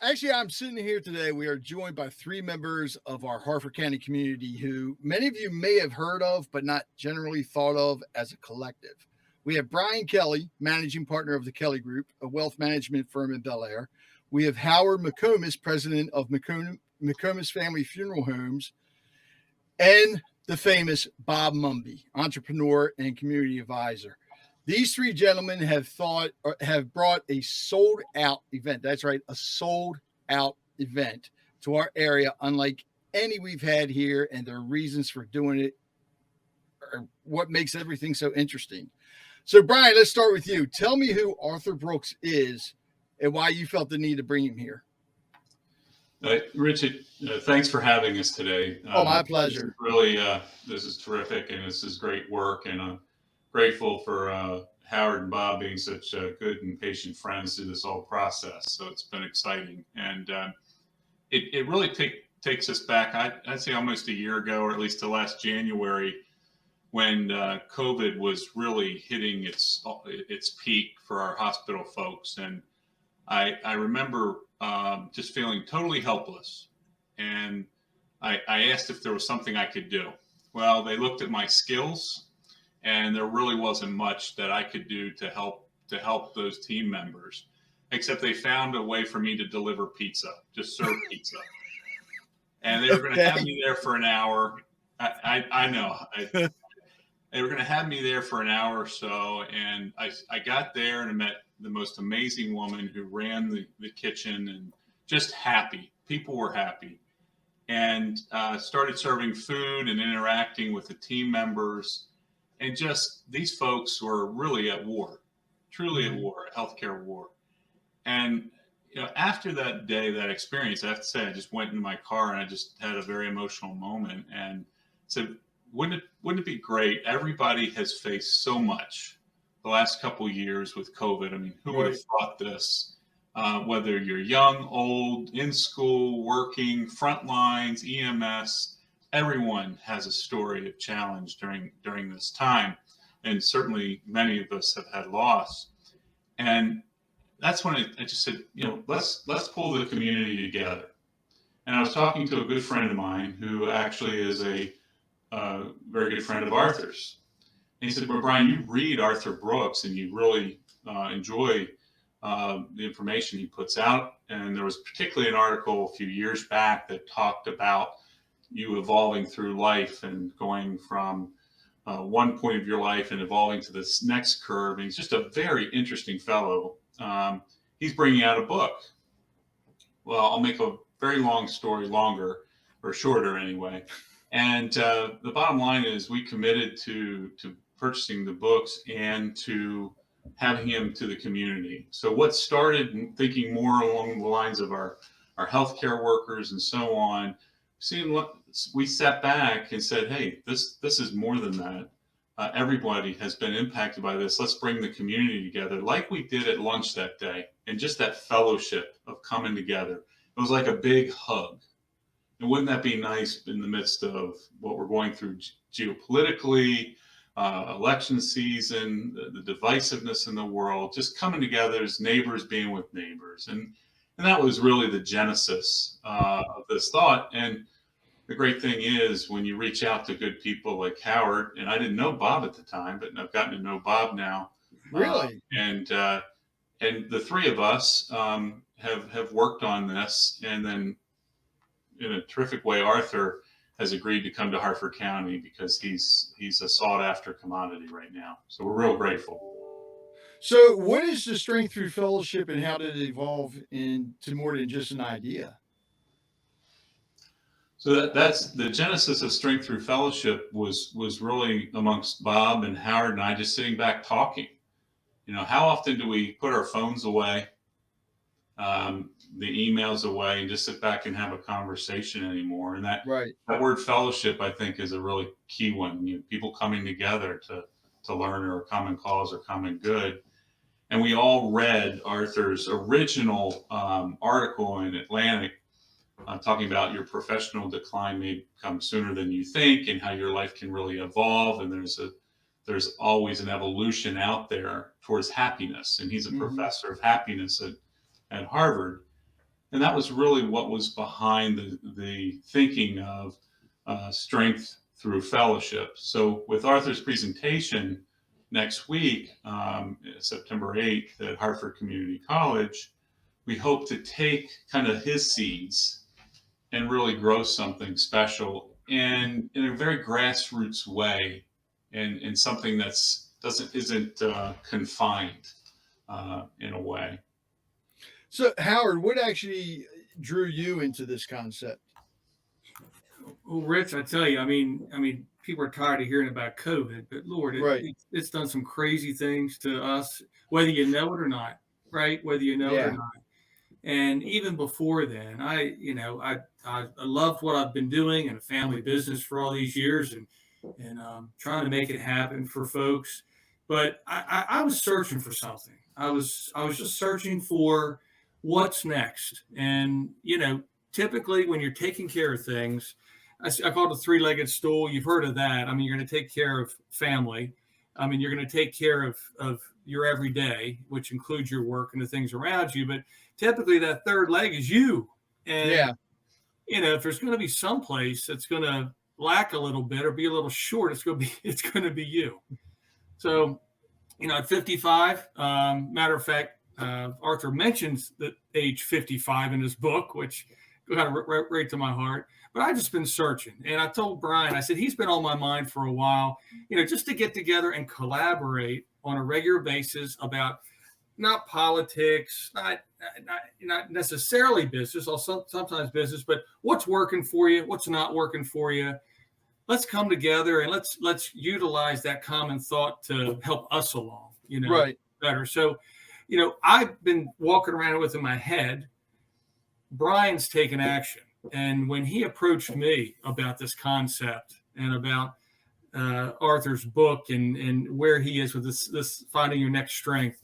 Actually, I'm sitting here today. We are joined by three members of our Harford County community who many of you may have heard of, but not generally thought of as a collective. We have Brian Kelly, managing partner of the Kelly Group, a wealth management firm in Bel Air. We have Howard McComas, president of McComas Family Funeral Homes, and the famous Bob Mumby, entrepreneur and community advisor. These three gentlemen have brought a sold out event. That's right, a sold out event to our area, unlike any we've had here, and their reasons for doing it are what makes everything so interesting. So, Brian, let's start with you. Tell me who Arthur Brooks is and why you felt the need to bring him here. Richard, thanks for having us today. Oh, my pleasure. This is terrific, and this is great work, and I'm grateful for Howard and Bob being such good and patient friends through this whole process. So it's been exciting, and it really takes us back. I'd say almost a year ago, or at least to last January, when COVID was really hitting its peak for our hospital folks, and I remember just feeling totally helpless. And I asked if there was something I could do. Well, they looked at my skills, and there really wasn't much that I could do to help those team members, except they found a way for me to deliver pizza, just serve pizza. And they were going to have me there for an hour. I know. They were going to have me there for an hour or so, and I got there and I met the most amazing woman who ran the kitchen, and just happy. People were happy, and started serving food and interacting with the team members. And just these folks were really at war, truly at war, a healthcare war. And after that day, that experience, I have to say, I just went in my car and I just had a very emotional moment and said, wouldn't it be great? Everybody has faced so much the last couple of years with COVID. I mean, who would have thought this? Whether you're young, old, in school, working, front lines, EMS, everyone has a story of challenge during this time. And certainly many of us have had loss. And that's when I just said, let's pull the community together. And I was talking to a good friend of mine who actually is a very good friend of Arthur's. And he said, well, Brian, you read Arthur Brooks and you really enjoy the information he puts out. And there was particularly an article a few years back that talked about you evolving through life and going from one point of your life and evolving to this next curve. And he's just a very interesting fellow. He's bringing out a book. Well, I'll make a very long story longer, or shorter anyway. And the bottom line is we committed to purchasing the books and to having him to the community. So what started thinking more along the lines of our healthcare workers and so on, we sat back and said, hey, this is more than that. Everybody has been impacted by this. Let's bring the community together like we did at lunch that day. And just that fellowship of coming together. It was like a big hug. And wouldn't that be nice in the midst of what we're going through geopolitically, election season, the divisiveness in the world, just coming together as neighbors being with neighbors. And that was really the genesis of this thought. And the great thing is when you reach out to good people like Howard, and I didn't know Bob at the time, but I've gotten to know Bob now. Really? And the three of us have worked on this, and then in a terrific way, Arthur has agreed to come to Harford County because he's a sought after commodity right now. So we're real grateful. So what is the Strength Through Fellowship and how did it evolve into more than just an idea? So that's the genesis of Strength Through Fellowship was really amongst Bob and Howard and I just sitting back talking. How often do we put our phones away, the emails away, and just sit back and have a conversation anymore? And that word fellowship, I think, is a really key one. People coming together to learn, or a common cause or common good. And we all read Arthur's original article in Atlantic talking about your professional decline may come sooner than you think, and how your life can really evolve. And there's always an evolution out there towards happiness. And he's a professor of happiness at Harvard. And that was really what was behind the thinking of strength through fellowship. So with Arthur's presentation next week, September 8th at Harford Community College, we hope to take kind of his seeds and really grow something special and in a very grassroots way, and something that's doesn't isn't confined in a way. So, Howard, what actually drew you into this concept? Well, Rich, I tell you, I mean, people are tired of hearing about COVID, but Lord, Right. it's done some crazy things to us, whether you know it or not, right? Whether you know it or Yeah. not. And even before then, I loved what I've been doing in a family business for all these years, and trying to make it happen for folks. But I was searching for something. I was just searching for what's next. And typically when you're taking care of things, I call it a three-legged stool. You've heard of that. I mean, you're going to take care of family. I mean, you're going to take care of your everyday, which includes your work and the things around you. But typically that third leg is you. And, Yeah. if there's going to be some place that's going to lack a little bit or be a little short, it's going to be you. So, at 55, matter of fact, Arthur mentions the age 55 in his book, which got right to my heart. But I've just been searching. And I told Brian, I said, he's been on my mind for a while, just to get together and collaborate on a regular basis about not politics, not necessarily business, also sometimes business, but what's working for you, what's not working for you. Let's come together and let's utilize that common thought to help us along, Right. better. So, I've been walking around with in my head. Brian's taken action. And when he approached me about this concept and about Arthur's book and where he is with this finding your next strength,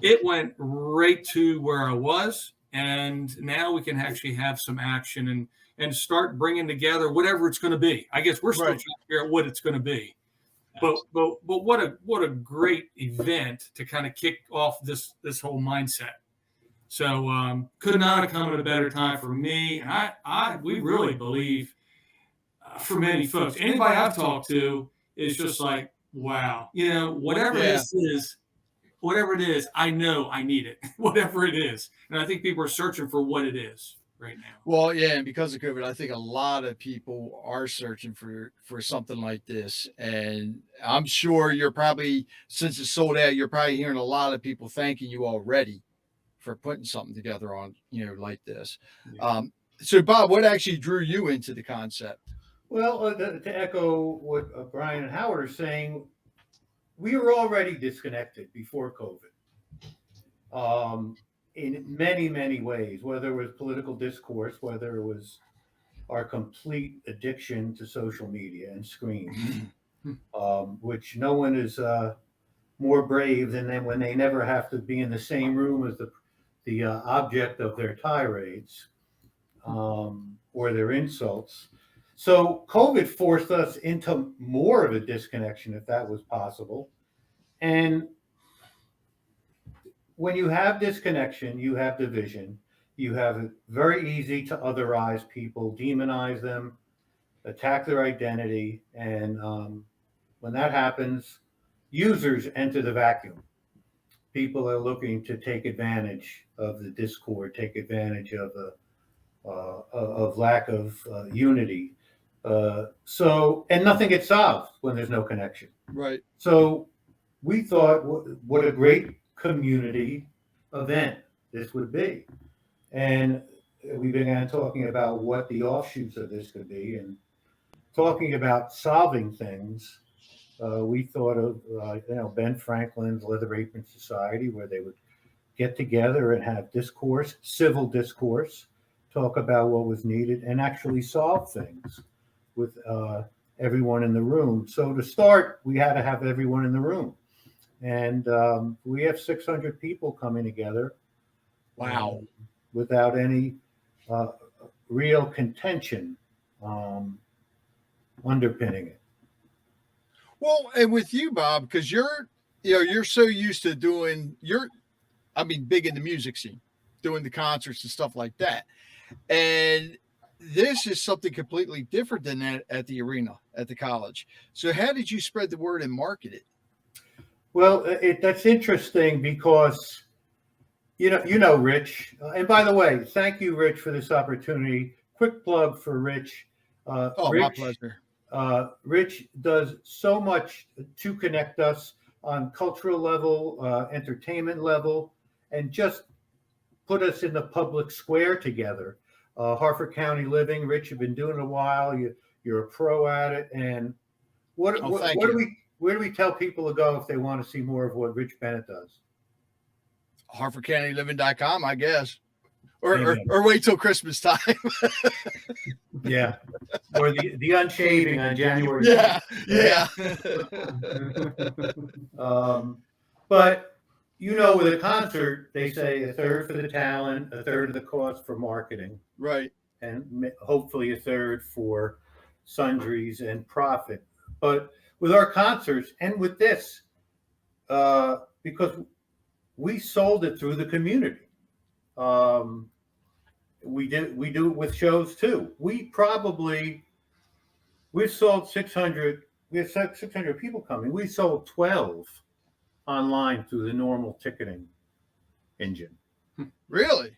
it went right to where I was. And now we can actually have some action and start bringing together whatever it's going to be. I guess we're still trying to figure out what it's going to be. But what a great event to kind of kick off this whole mindset. So could not have come at a better time for me. We really believe, for many folks, anybody I've talked to is just like, wow, whatever this is, whatever it is, I know I need it, whatever it is. And I think people are searching for what it is right now. Well, yeah, and because of COVID, I think a lot of people are searching for something like this. And I'm sure you're probably, since it's sold out, you're probably hearing a lot of people thanking you already for putting something together on, like this. Yeah. So Bob, what actually drew you into the concept? Well, to echo what Brian and Howard are saying, we were already disconnected before COVID, in many, many ways, whether it was political discourse, whether it was our complete addiction to social media and screens, which no one is more brave than them when they never have to be in the same room as the object of their tirades or their insults. So COVID forced us into more of a disconnection, if that was possible. And when you have disconnection, you have division. You have it very easy to otherize people, demonize them, attack their identity. And when that happens, users enter the vacuum. People are looking to take advantage of the discord, take advantage of lack of unity. And nothing gets solved when there's no connection. Right. So we thought, what a great community event this would be. And we began talking about what the offshoots of this could be, and talking about solving things. We thought of, Ben Franklin's Leather Apron Society, where they would get together and have discourse, civil discourse, talk about what was needed, and actually solve things with everyone in the room. So to start, we had to have everyone in the room. And we have 600 people coming together. Wow. Without any real contention underpinning it. Well, and with you, Bob, because you're so used to doing big in the music scene. doing the concerts and stuff like that. And this is something completely different than that at the arena, at the college. So how did you spread the word and market it? Well, that's interesting because, Rich, and by the way, thank you, Rich, for this opportunity. Quick plug for Rich. My pleasure. Rich does so much to connect us on cultural level, entertainment level, and just put us in the public square together. Harford County Living, Rich, you've been doing it a while. You're a pro at it. And where do we tell people to go if they want to see more of what Rich Bennett does? HarfordCountyLiving.com, I guess. Or wait till Christmas time. Yeah. Or the unshaving on January. Yeah. But with a concert, they say a third for the talent, a third of the cost for marketing, right, and hopefully a third for sundries and profit. But with our concerts and with this, because we sold it through the community. We do it with shows too. We've sold 600. We have 600 people coming. We sold 12 online through the normal ticketing engine. Really?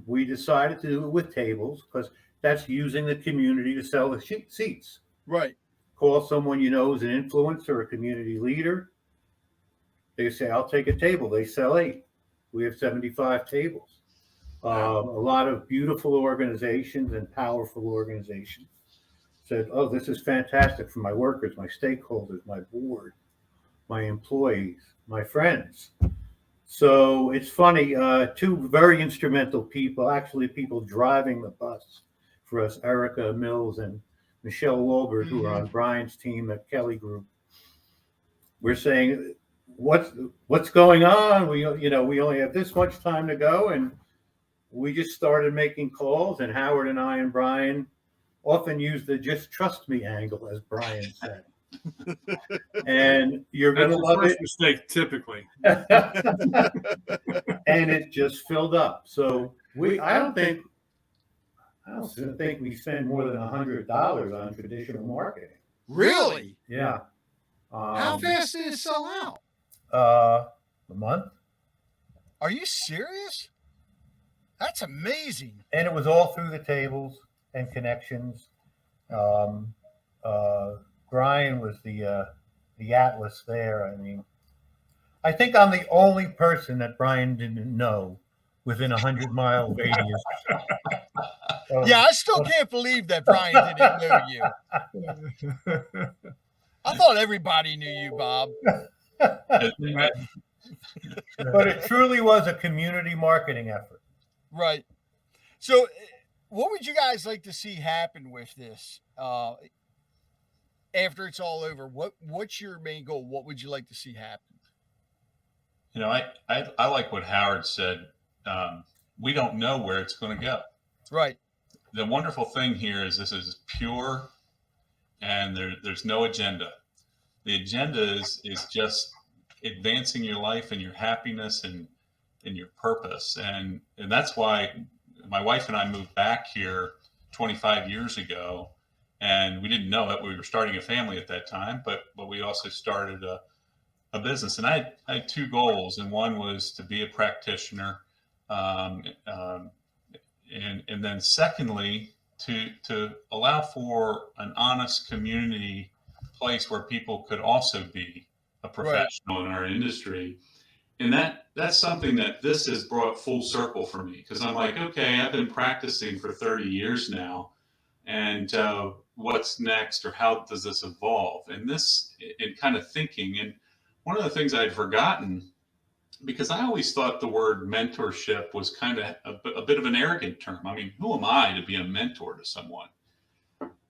We decided to do it with tables because that's using the community to sell the seats. Right. Call someone who's an influencer, a community leader. They say, I'll take a table. They sell 8. We have 75 tables. Wow. A lot of beautiful organizations and powerful organizations said, oh, this is fantastic for my workers, my stakeholders, my board, my employees, my friends. So it's funny, 2 very instrumental people, actually people driving the bus for us, Erica Mills and Michelle Walbert, who are on Brian's team at Kelly Group. We're saying, what's going on? We only have this much time to go, and we just started making calls, and Howard and I and Brian often use the just trust me angle, as Brian said. And you're going to love it. Mistake, typically. And it just filled up. So I don't think we spend more than $100 on traditional marketing. Really? Yeah. How fast did it sell out? A month. Are you serious? That's amazing. And it was all through the tables and connections. Brian was the Atlas there. I mean, I think I'm the only person that Brian didn't know within 100-mile radius. Yeah, I still can't believe that Brian didn't know you. I thought everybody knew you, Bob. But it truly was a community marketing effort. Right. So what would you guys like to see happen with this after it's all over? What's your main goal? What would you like to see happen? I like what Howard said. We don't know where it's going to go. Right. The wonderful thing here is this is pure, and there's no agenda. The agenda is just advancing your life and your happiness and your purpose. And that's why my wife and I moved back here 25 years ago, and we didn't know it. We were starting a family at that time, but we also started a business. And I had 2 goals, and one was to be a practitioner, and then secondly, to allow for an honest community place where people could also be a professional in our industry. And that's something that this has brought full circle for me, because I'm like, okay, I've been practicing for 30 years now, and what's next, or how does this evolve? And kind of thinking, and one of the things I'd forgotten, because I always thought the word mentorship was kind of a bit of an arrogant term. I mean, who am I to be a mentor to someone?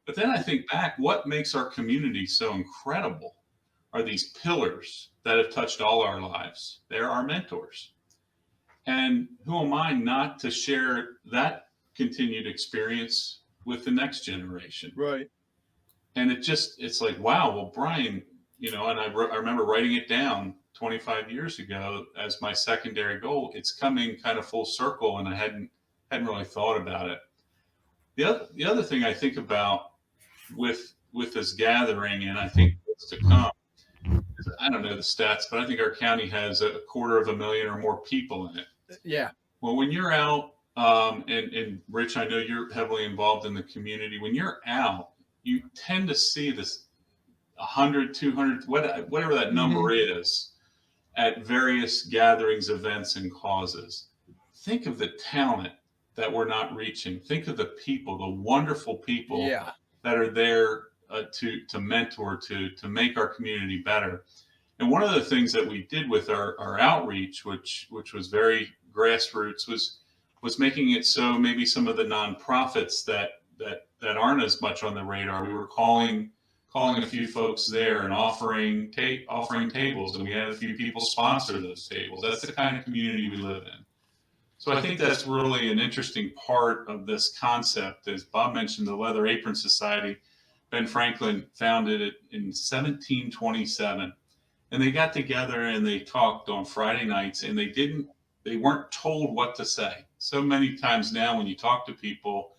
But then I think back, what makes our community so incredible are these pillars that have touched all our lives. They're our mentors. And who am I not to share that continued experience with the next generation? Right. And it's like, wow, well, Brian, and I remember writing it down 25 years ago as my secondary goal. It's coming kind of full circle, and I hadn't really thought about it. The other thing I think about with this gathering, and I think what's to come, is, I don't know the stats, but I think our county has 250,000 or more people in it. Yeah. Well, when you're out, and Rich, I know you're heavily involved in the community. When you're out, you tend to see this 100, 200, whatever that number is, at various gatherings, events, and causes. Think of the talent that we're not reaching. Think of the people, the wonderful people that are there to mentor, to make our community better. And one of the things that we did with our outreach, which was very grassroots, was making it so maybe some of the nonprofits that aren't as much on the radar, we were calling a few folks there and offering tables, and we had a few people sponsor those tables. That's the kind of community we live in. So I think that's really an interesting part of this concept. As Bob mentioned, the Leather Apron Society, Ben Franklin founded it in 1727. And they got together and they talked on Friday nights, and they weren't told what to say. So many times now when you talk to people,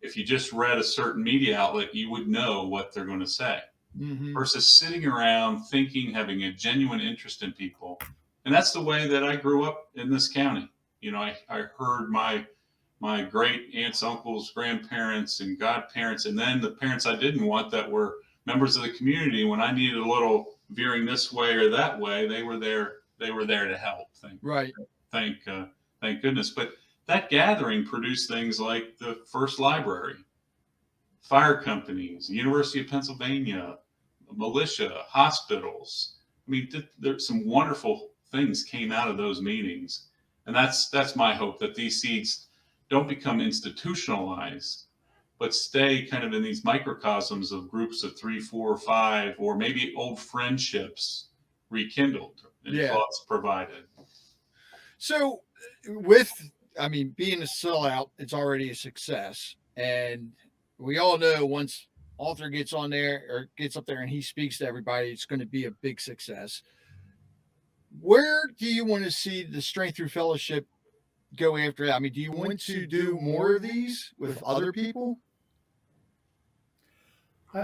if you just read a certain media outlet, you would know what they're going to say, versus sitting around thinking, having a genuine interest in people. And that's the way that I grew up in this county. I heard my great aunts, uncles, grandparents, and godparents, and then the parents I didn't want that were members of the community. When I needed a little veering this way or that way, they were there to help. Thank goodness. But that gathering produced things like the first library, fire companies, University of Pennsylvania, militia, hospitals. I mean, there's some wonderful things came out of those meetings. And that's my hope, that these seeds don't become institutionalized, but stay kind of in these microcosms of groups of 3, 4, 5, or maybe old friendships rekindled and thoughts provided. So being a sellout, it's already a success. And we all know once author gets on there or gets up there and he speaks to everybody, it's going to be a big success. Where do you want to see the Strength Through Fellowship go after that? I mean, do you want to do more of these with other people?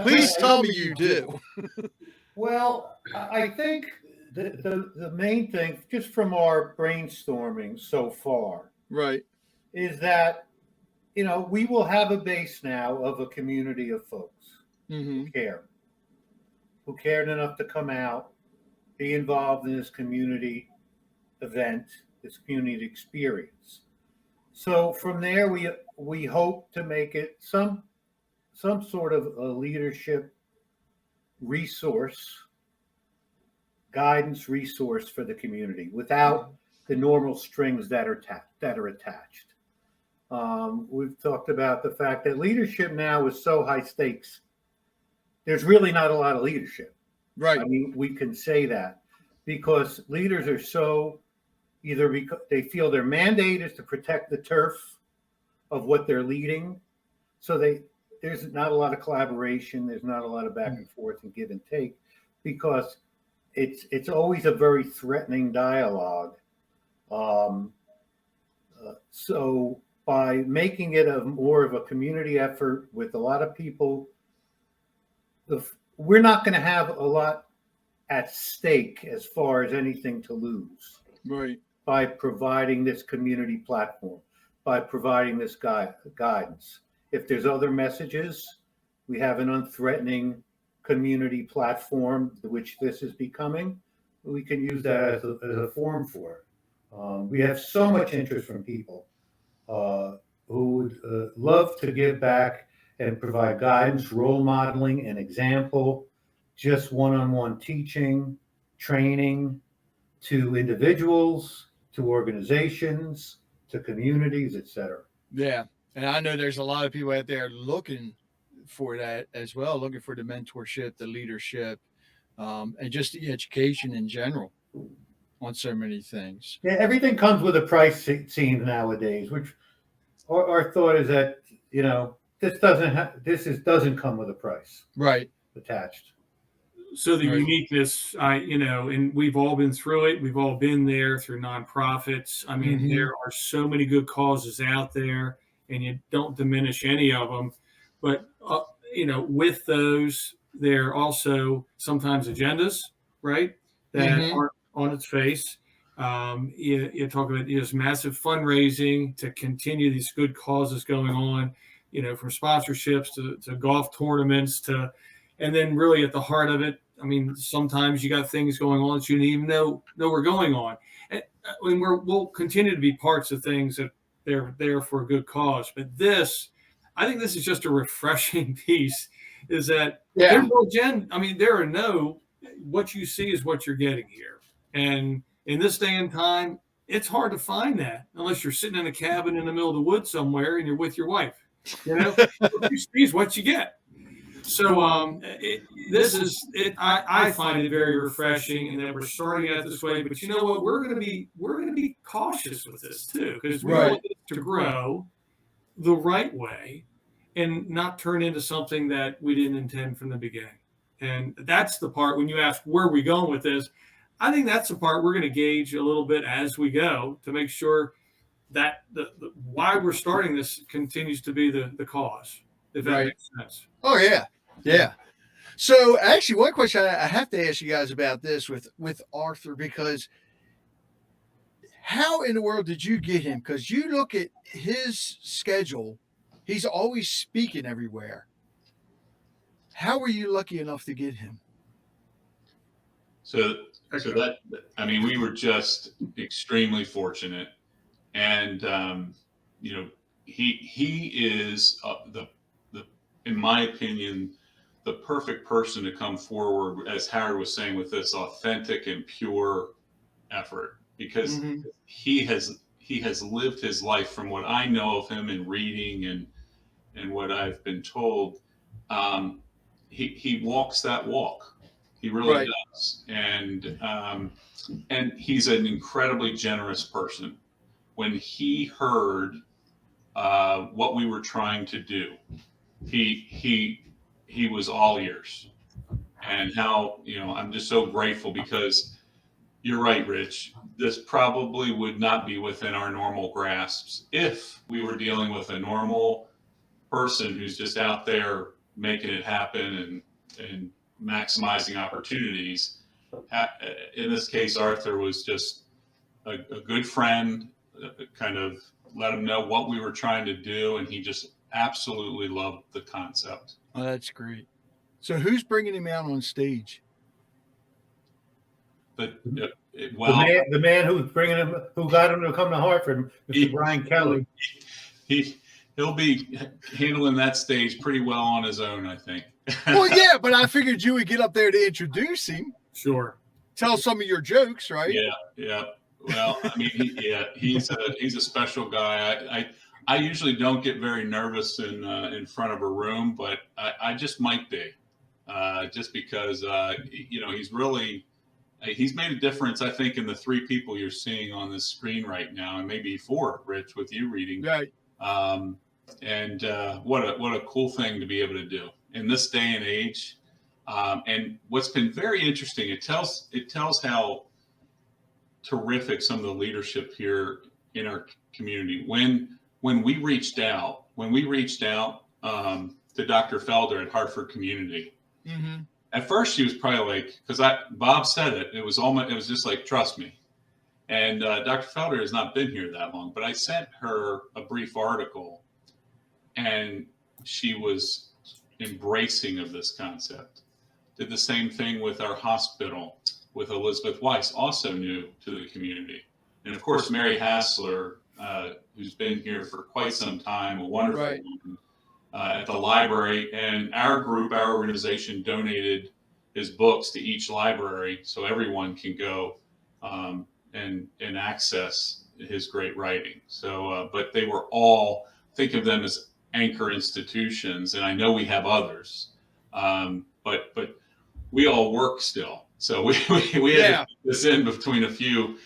Please tell me you do. Well, I think the main thing, just from our brainstorming so far, right, is that, we will have a base now of a community of folks who cared enough to come out, be involved in this community event, this community experience. So from there, we hope to make it some sort of a leadership resource, guidance resource for the community without the normal strings that are attached. We've talked about the fact that leadership now is so high stakes. There's really not a lot of leadership. Right. I mean, we can say that because leaders are so either because they feel their mandate is to protect the turf of what they're leading. So there's not a lot of collaboration. There's not a lot of back and forth and give and take because it's always a very threatening dialogue. So by making it more of a community effort with a lot of people, we're not going to have a lot at stake as far as anything to lose. Right. By providing this community platform, by providing this guidance. If there's other messages, we have an unthreatening community platform, which this is becoming. We can use that as a forum for it. We have so much interest from people who would love to give back and provide guidance, role modeling, an example, just one-on-one teaching, training to individuals, to organizations, to communities, etc. Yeah. And I know there's a lot of people out there looking for that as well, looking for the mentorship, the leadership, and just the education in general on so many things. Yeah, everything comes with a price, it seems nowadays, which our thought is that, this doesn't come with a price. Right. Attached. So the Right. uniqueness, and we've all been through it. We've all been there through nonprofits. I mean, Mhm. there are so many good causes out there, and you don't diminish any of them. But with those, there are also sometimes agendas, right, that Mhm. aren't on its face. You talk about this massive fundraising to continue these good causes going on, from sponsorships to golf tournaments and then really at the heart of it, I mean, sometimes you got things going on that you didn't even know were going on. And we'll continue to be parts of things that they're there for a good cause. But I think this is just a refreshing piece, is that Yeah. there's no agenda. I mean, there are no, what you see is what you're getting here. And in this day and time, it's hard to find that unless you're sitting in a cabin in the middle of the woods somewhere and you're with your wife. What you see is what you get. So this is it. I find it very refreshing, and that we're starting out this way. But you know what? We're going to be cautious with this too, because we Right. want it to grow the right way and not turn into something that we didn't intend from the beginning. And that's the part when you ask where are we going with this. I think that's the part we're going to gauge a little bit as we go to make sure that the why we're starting this continues to be the cause, if that Right. makes sense. Oh yeah. Yeah. So actually, one question I have to ask you guys about this with Arthur, because how in the world did you get him? Because you look at his schedule, he's always speaking everywhere. How were you lucky enough to get him? So that, I mean, we were just extremely fortunate, and he is the in my opinion the perfect person to come forward, as Howard was saying, with this authentic and pure effort, because Mhm. he has lived his life, from what I know of him in reading and what I've been told. Um, he walks that walk. He really Right. does, and he's an incredibly generous person. When he heard what we were trying to do, he was all ears. And how, I'm just so grateful, because you're right, Rich. This probably would not be within our normal grasps if we were dealing with a normal person who's just out there making it happen and maximizing opportunities. In this case, Arthur was just a good friend, kind of let him know what we were trying to do, and he just absolutely loved the concept. Oh, that's great. So who's bringing him out on stage? But The man who's bringing him, who got him to come to Hartford, Mr. Brian Kelly. he'll be handling that stage pretty well on his own, I think. Well, yeah, but I figured you would get up there to introduce him, Sure. tell some of your jokes, right? Yeah. Well, I mean, he's a special guy. I usually don't get very nervous in front of a room, but I just might be, just because he's made a difference, I think, in the three people you're seeing on this screen right now, and maybe four, Rich, with you reading. Right. And what a cool thing to be able to do in this day and age. And what's been very interesting, it tells how terrific some of the leadership here in our community. When we reached out to Dr. Felder at Harford Community. Mm-hmm. At first, she was probably like, because Bob said it. It was just like, trust me. And Dr. Felder has not been here that long, but I sent her a brief article, and she was embracing of this concept. Did the same thing with our hospital, with Elizabeth Weiss, also new to the community. And of course, Mary Hassler, who's been here for quite some time, a wonderful woman, at the library. And our organization, donated his books to each library so everyone can go and access his great writing. So, but they were all, think of them as anchor institutions, and I know we have others, but we all work still. So we had to put this in between a few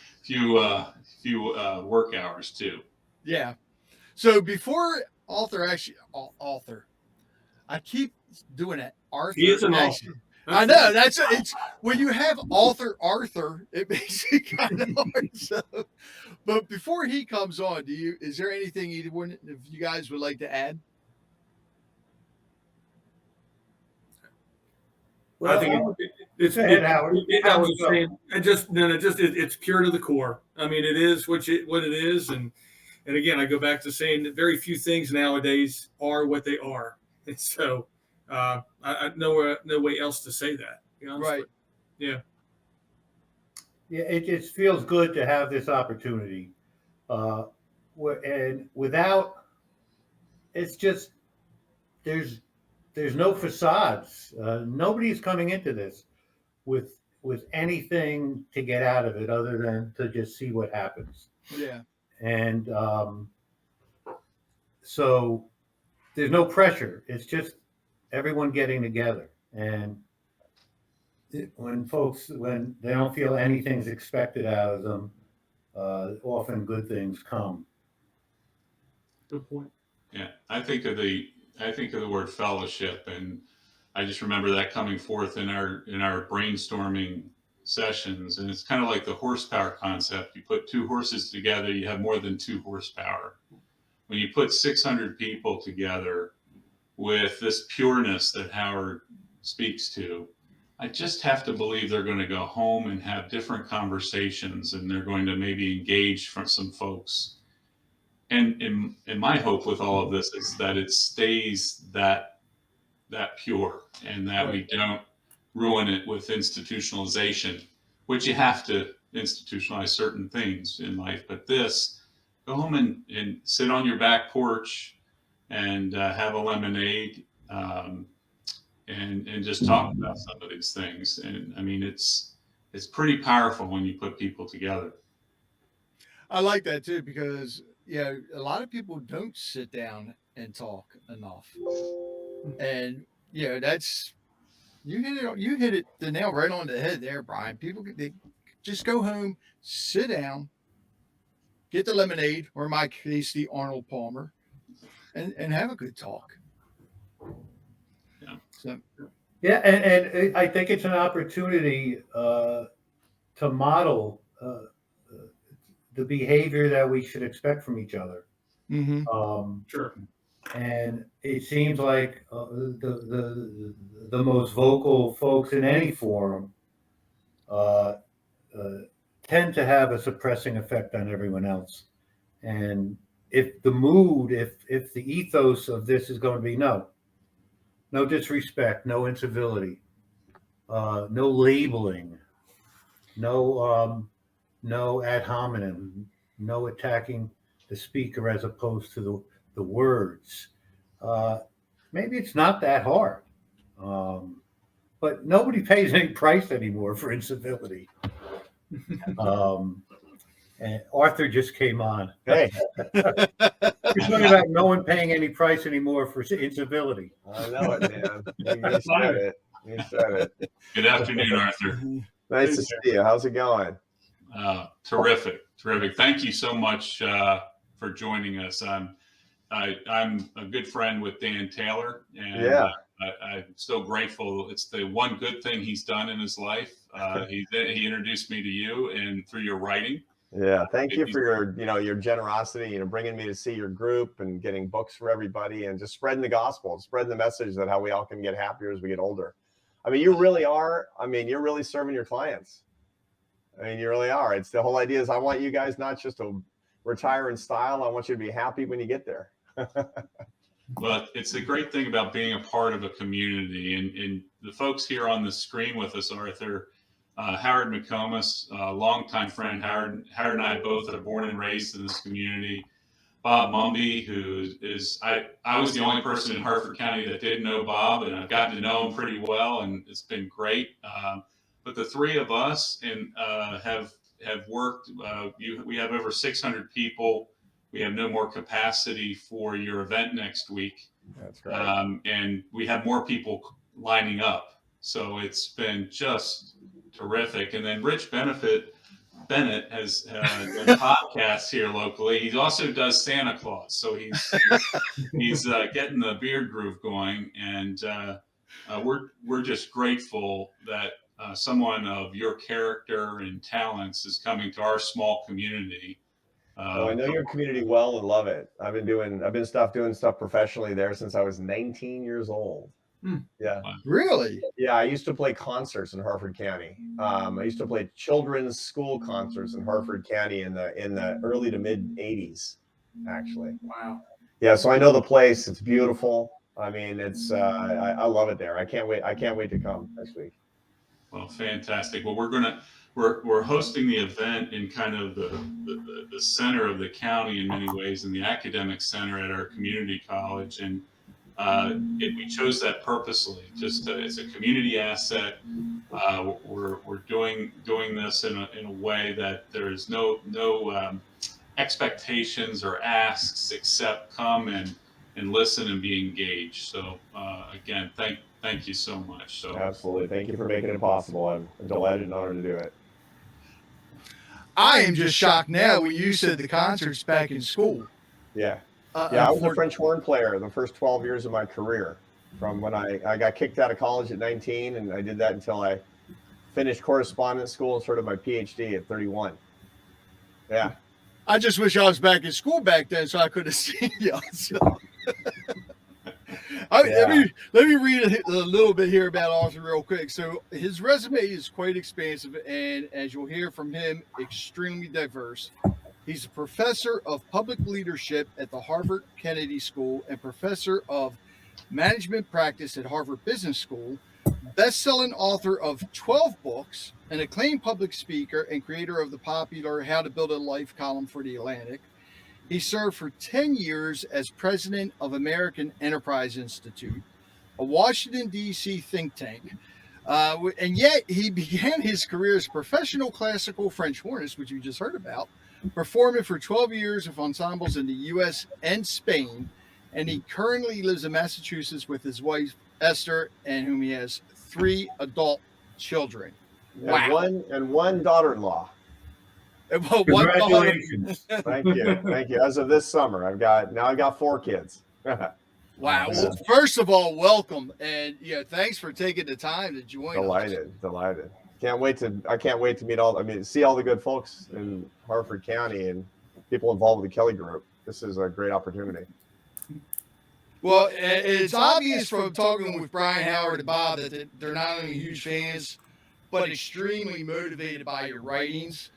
work hours too. Yeah. So before Arthur, I keep doing it. Arthur. He is an author. I know it's when you have author Arthur, it makes it kind of hard. So, but before he comes on, is there anything either one of you guys would like to add? Well, I think it's go ahead, Howard. I'm just saying, it's pure to the core. I mean, it is what it is, and again, I go back to saying that very few things nowadays are what they are, and so I no way else to say that. To be honest Right. with you. Yeah. Yeah, it just feels good to have this opportunity, and without, it's just there's no facades. Nobody's coming into this with anything to get out of it other than to just see what happens. Yeah. And so there's no pressure. It's just everyone getting together. And when they don't feel anything's expected out of them, often good things come. Good point. Yeah, I think of the word fellowship, and I just remember that coming forth in our brainstorming sessions, and it's kind of like the horsepower concept. You put two horses together, you have more than 2 horsepower. When you put 600 people together with this pureness that Howard speaks to, I just have to believe they're going to go home and have different conversations, and they're going to maybe engage from some folks. And my hope with all of this is that it stays that pure, and that we don't ruin it with institutionalization, which you have to institutionalize certain things in life. But this, go home and sit on your back porch and have a lemonade, and just talk about some of these things. And I mean, it's pretty powerful when you put people together. I like that too, because a lot of people don't sit down and talk enough, and that's you hit it the nail right on the head there, Brian. People they just go home, sit down, get the lemonade, or in my case, the Arnold Palmer, and have a good talk. Yeah. So. Yeah, and I think it's an opportunity to model the behavior that we should expect from each other. Mm-hmm. Sure. And it seems like the most vocal folks in any forum tend to have a suppressing effect on everyone else. And if the mood, if the ethos of this is going to be no disrespect, no incivility, no labeling, no ad hominem, no attacking the speaker as opposed to the words. Maybe it's not that hard, but nobody pays any price anymore for incivility. And Arthur just came on. Hey, You're talking about no one paying any price anymore for incivility. I know it, man. You said it. You said it. Good afternoon, Arthur. Nice to see you. How's it going? Terrific. Thank you so much for joining us. I'm a good friend with Dan Taylor, and Yeah. I'm still grateful. It's the one good thing he's done in his life. He introduced me to you, and through your writing. Yeah, thank you for your generosity, bringing me to see your group and getting books for everybody and just spreading the gospel, spreading the message that how we all can get happier as we get older. I mean, you really are. I mean, you're really serving your clients. I mean, you really are. It's the whole idea is I want you guys not just to retire in style. I want you to be happy when you get there. Well, it's the great thing about being a part of a community, and the folks here on the screen with us, Arthur, Howard McComas, a longtime friend. Howard and I both are born and raised in this community. Bob Mumby, who is, I was the only person in Harford County that did know Bob, and I've gotten to know him pretty well, and it's been great. But the three of us have worked. We have over 600 people. We have no more capacity for your event next week. That's great. And we have more people lining up. So it's been just terrific. And then Rich Bennett has done podcasts here locally. He also does Santa Claus. So he's getting the beard groove going. And we're just grateful that someone of your character and talents is coming to our small community. Oh, I know your community well and love it. I've been doing stuff professionally there since I was 19 years old. Yeah. Really? Yeah, I used to play concerts in Harford County. I used to play children's school concerts in Harford County in the early to mid 80s, actually. Wow. Yeah, so I know the place. It's beautiful. I mean, it's I love it there. I can't wait to come next week. Well, fantastic. Well, we're hosting the event in kind of the center of the county in many ways, in the academic center at our community college, and we chose that purposely, just as a community asset. We're doing this in a way that there's no expectations or asks, except come and listen and be engaged. So again, thank you so much. So Absolutely, thank you for making it possible. I'm delighted and honored to do it. I am just shocked now when you said the concerts back in school. Yeah. I was a French horn player the first 12 years of my career, from when I got kicked out of college at 19, and I did that until I finished correspondence school and started my PhD at 31. Yeah. I just wish I was back in school back then so I could have seen you. So. Let me read a little bit here about Arthur real quick. So his resume is quite expansive, and as you'll hear from him, extremely diverse. He's a professor of public leadership at the Harvard Kennedy School and professor of management practice at Harvard Business School, best-selling author of 12 books, an acclaimed public speaker and creator of the popular How to Build a Life column for The Atlantic. He served for 10 years as president of American Enterprise Institute, a Washington, D.C. think tank. And yet he began his career as a professional classical French hornist, which you just heard about, performing for 12 years of ensembles in the U.S. and Spain. And he currently lives in Massachusetts with his wife, Esther, and whom he has 3 adult children. Wow. And one daughter-in-law. Well, Congratulations. Thank you. As of this summer, I've got 4 kids. Wow. Well, first of all, welcome, and thanks for taking the time to join us. Delighted. I can't wait to see all the good folks in Harford County and people involved with the Kelly Group. This is a great opportunity. Well, it's obvious from talking with Brian, Howard, and Bob that they're not only huge fans, but extremely motivated by your writings.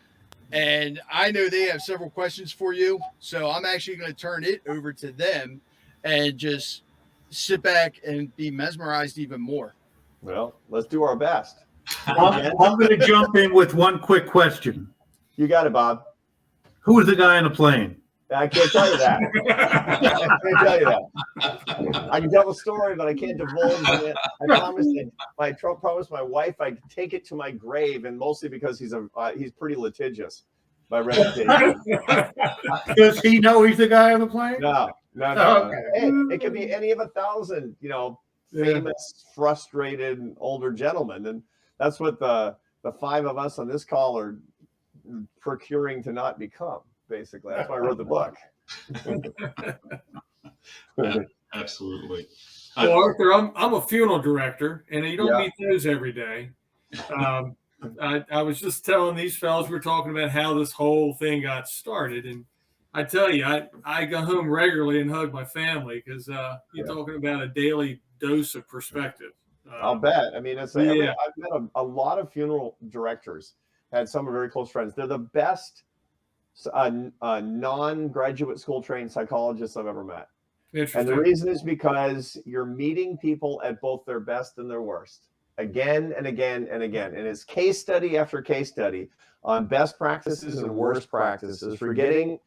And I know they have several questions for you, so I'm actually going to turn it over to them and just sit back and be mesmerized even more. Well, let's do our best. I'm going to jump in with one quick question. You got it, Bob. Who was the guy on the plane? I can't tell you that. I can tell the story, but I can't divulge it. I promised my wife I'd take it to my grave, and mostly because he's pretty litigious by reputation. Does he know he's the guy on the plane? No. Okay. Hey, it could be any of 1,000, famous, frustrated older gentlemen, and that's what the 5 of us on this call are procuring to not become. Basically, that's why I wrote the book. Absolutely. Well, Arthur, I'm a funeral director, and you don't meet those every day. I was just telling these fellas, we're talking about how this whole thing got started, and I tell you, I go home regularly and hug my family because you're talking about a daily dose of perspective. I'll bet. I mean, I've met a lot of funeral directors. Had some very close friends. They're the best non-graduate school trained psychologists I've ever met. And the reason is because you're meeting people at both their best and their worst, again and again and again. And it's case study after case study on best practices and worst practices for getting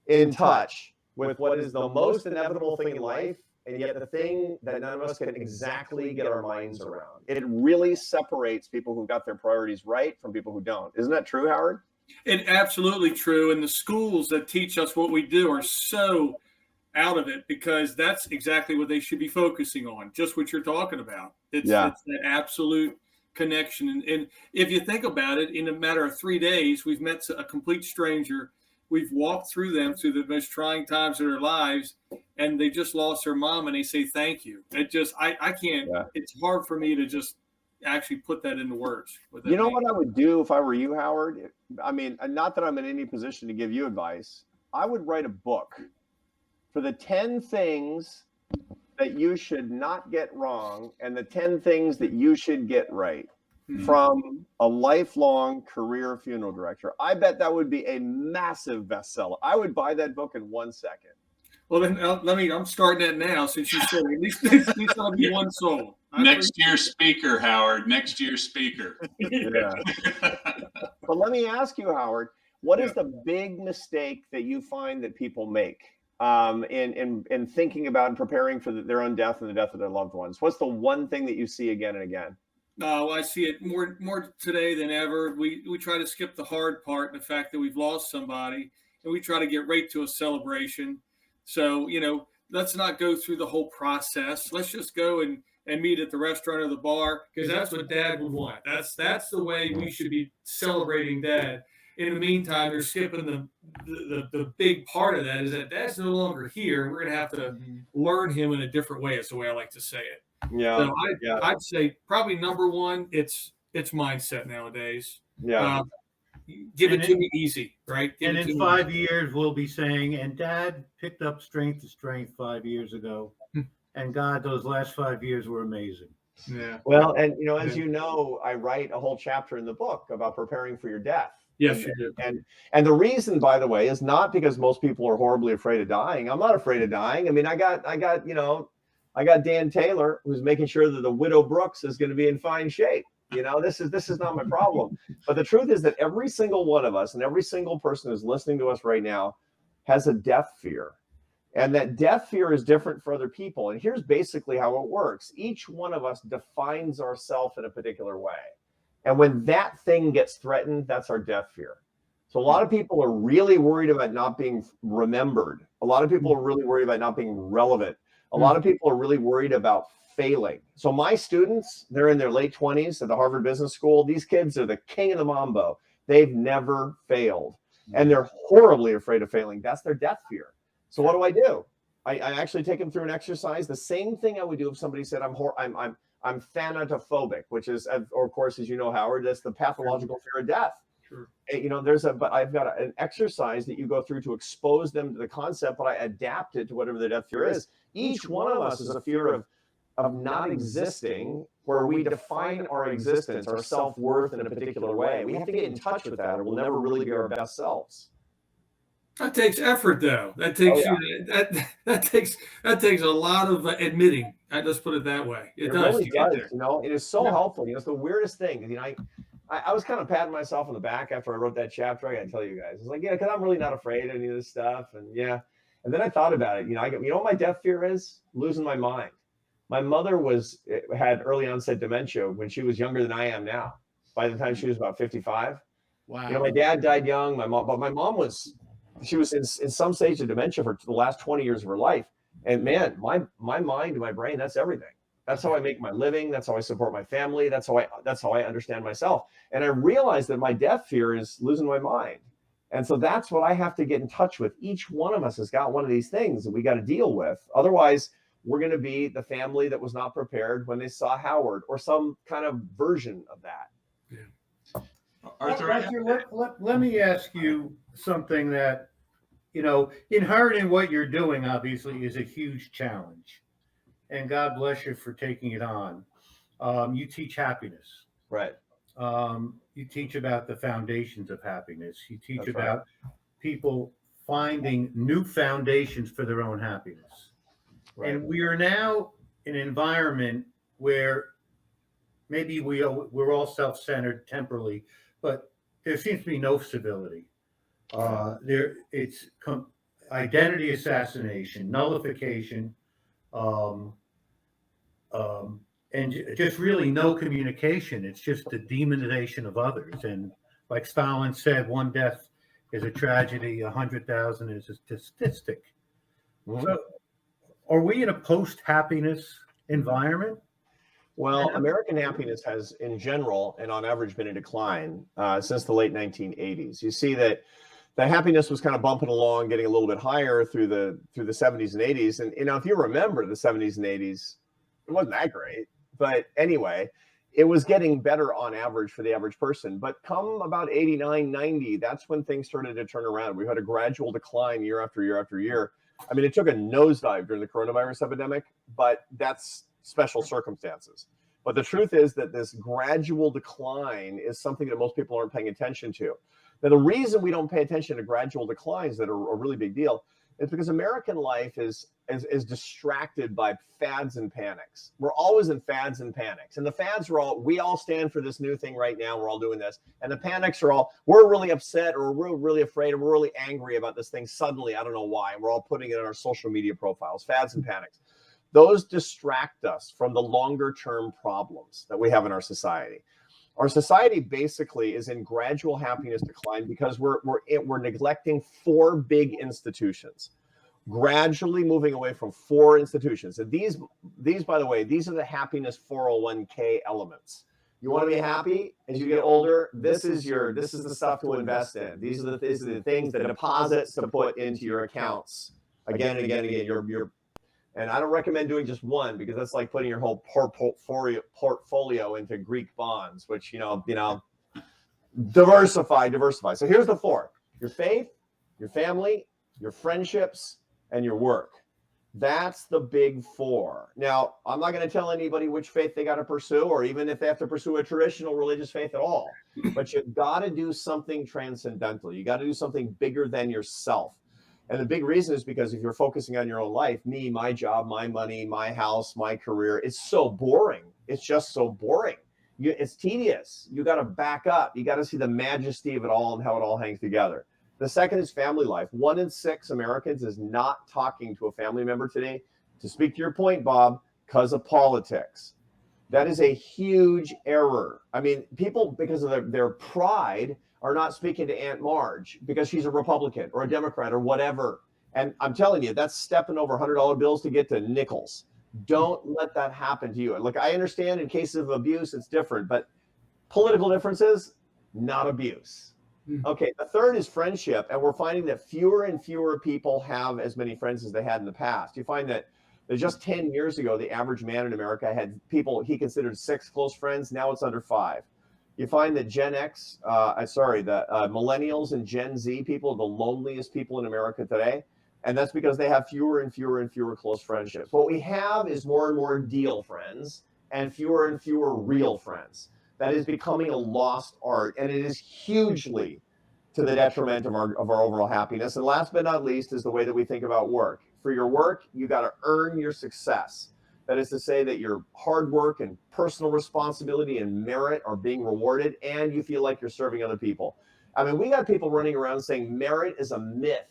in touch with what is the most inevitable thing in life, and yet the thing that none of us can exactly get our minds around. It really separates people who got their priorities right from people who don't. Isn't that true, Howard? It's absolutely true. And the schools that teach us what we do are so out of it because that's exactly what they should be focusing on, just what you're talking about. It's that absolute connection. And if you think about it, in a matter of 3 days, we've met a complete stranger. We've walked through them through the most trying times of their lives, and they just lost their mom and they say thank you. It just, I can't, Yeah. it's hard for me to just actually put that into words. You know what I would do if I were you, Howard? I mean, not that I'm in any position to give you advice. I would write a book for the 10 things that you should not get wrong and the 10 things that you should get right from a lifelong career funeral director. I bet that would be a massive bestseller. I would buy that book in 1 second. Well, then I'm starting that now since you said it. At least I'll be one soul. Next year's speaker, Howard. Next year's speaker. Yeah. But let me ask you, Howard, what is the big mistake that you find that people make in thinking about and preparing for their own death and the death of their loved ones? What's the one thing that you see again and again? No, I see it more today than ever. We try to skip the hard part, the fact that we've lost somebody, and we try to get right to a celebration. So, let's not go through the whole process. Let's just go and meet at the restaurant or the bar, because that's what Dad would want. That's the way we should be celebrating Dad. In the meantime, they're skipping the big part of that, is that Dad's no longer here. We're going to have to learn him in a different way. Is the way I like to say it. Yeah. So I'd say probably number one, it's mindset nowadays. Yeah. Give it to me easy, right? And in 5 years, we'll be saying, and Dad picked up strength to strength 5 years ago. And God, those last 5 years were amazing. Yeah. Well, and as you know, I write a whole chapter in the book about preparing for your death. Yes, you do. And the reason, by the way, is not because most people are horribly afraid of dying. I'm not afraid of dying. I mean, I got Dan Taylor, who's making sure that the widow Brooks is going to be in fine shape. This is not my problem. But the truth is that every single one of us and every single person who's listening to us right now has a death fear. And that death fear is different for other people. And here's basically how it works. Each one of us defines ourselves in a particular way. And when that thing gets threatened, that's our death fear. So a lot of people are really worried about not being remembered. A lot of people are really worried about not being relevant. A lot of people are really worried about failing. So my students, they're in their late 20s at the Harvard Business School. These kids are the king of the mambo. They've never failed. And they're horribly afraid of failing. That's their death fear. So what do? I actually take them through an exercise. The same thing I would do if somebody said, I'm thanatophobic, which is, or of course, as you know, Howard, that's the pathological fear of death. Sure. But I've got an exercise that you go through to expose them to the concept, but I adapt it to whatever the death fear is. Each one of us is a fear of not existing, where we define our existence, our self-worth in a particular way. We have to get in touch with that, or we'll never really be our best selves. That takes effort, though. That takes that takes a lot of admitting. Let's put it that way. It does. Really does. It is so helpful. It's the weirdest thing. I was kind of patting myself on the back after I wrote that chapter. I got to tell you guys, it's like, because I'm really not afraid of any of this stuff, and then I thought about it. What my death fear is? Losing my mind. My mother had early onset dementia when she was younger than I am now. By the time she was about 55. Wow. My dad died young. My mom was in some stage of dementia for the last 20 years of her life. And man, my mind and my brain, that's everything. That's how I make my living. That's how I support my family. That's how I understand myself. And I realized that my death fear is losing my mind. And so that's what I have to get in touch with. Each one of us has got one of these things that we got to deal with. Otherwise, we're going to be the family that was not prepared when they saw Howard, or some kind of version of that. Yeah. Arthur, let me ask you something that, inheriting what you're doing obviously is a huge challenge. And God bless you for taking it on. You teach happiness. Right. You teach about the foundations of happiness. You teach That's about people finding new foundations for their own happiness. Right. And we are now in an environment where maybe we're all self-centered temporarily, but there seems to be no civility. It's identity assassination, nullification, and just really no communication. It's just the demonization of others. And like Stalin said, one death is a tragedy, 100,000 is a statistic. Mm-hmm. So are we in a post-happiness environment? Well, American happiness has, in general and on average, been in decline since the late 1980s. You see that the happiness was kind of bumping along, getting a little bit higher through the 70s and 80s. And if you remember the 70s and 80s, it wasn't that great. But anyway, it was getting better on average for the average person. But come about 89, 90, that's when things started to turn around. We had a gradual decline year after year after year. I mean, it took a nosedive during the coronavirus epidemic, but that's special circumstances. But the truth is that this gradual decline is something that most people aren't paying attention to. Now, the reason we don't pay attention to gradual declines that are a really big deal is because American life is distracted by fads and panics. We're always in fads and panics. And the fads are all, we all stand for this new thing right now. We're all doing this. And the panics are all, we're really upset or we're really afraid or we're really angry about this thing suddenly. I don't know why. And we're all putting it in our social media profiles, fads and panics. Those distract us from the longer term problems that we have in our society. Our society basically is in gradual happiness decline because we're neglecting 4 big institutions, gradually moving away from 4 institutions. And these, by the way, these are the happiness 401k elements. You want to be happy as you get older? This is the stuff to invest in. These are the things, the deposits to put into your accounts again and again and again. And I don't recommend doing just one because that's like putting your whole portfolio into Greek bonds, which, diversify. So here's the 4: your faith, your family, your friendships, and your work. That's the big 4. Now, I'm not going to tell anybody which faith they got to pursue, or even if they have to pursue a traditional religious faith at all. But you've got to do something transcendental. You got to do something bigger than yourself. And the big reason is because if you're focusing on your own life, me, my job, my money, my house, my career, it's so boring. It's just so boring. It's tedious. You got to back up. You got to see the majesty of it all and how it all hangs together. The second is family life. 1 in 6 Americans is not talking to a family member today, to speak to your point, Bob, because of politics. That is a huge error. I mean, people, because of their pride, are not speaking to Aunt Marge because she's a Republican or a Democrat or whatever. And I'm telling you, that's stepping over $100 bills to get to nickels. Don't let that happen to you. Look, I understand in cases of abuse, it's different, but political differences, not abuse. Okay, the third is friendship. And we're finding that fewer and fewer people have as many friends as they had in the past. You find that just 10 years ago, the average man in America had people he considered 6 close friends. Now it's under 5. You find that the millennials and Gen Z people are the loneliest people in America today. And that's because they have fewer and fewer and fewer close friendships. What we have is more and more deal friends and fewer real friends. That is becoming a lost art, and it is hugely to the detriment of our overall happiness. And last but not least is the way that we think about work. For your work, you got to earn your success. That is to say that your hard work and personal responsibility and merit are being rewarded, and you feel like you're serving other people. I mean, we got people running around saying merit is a myth.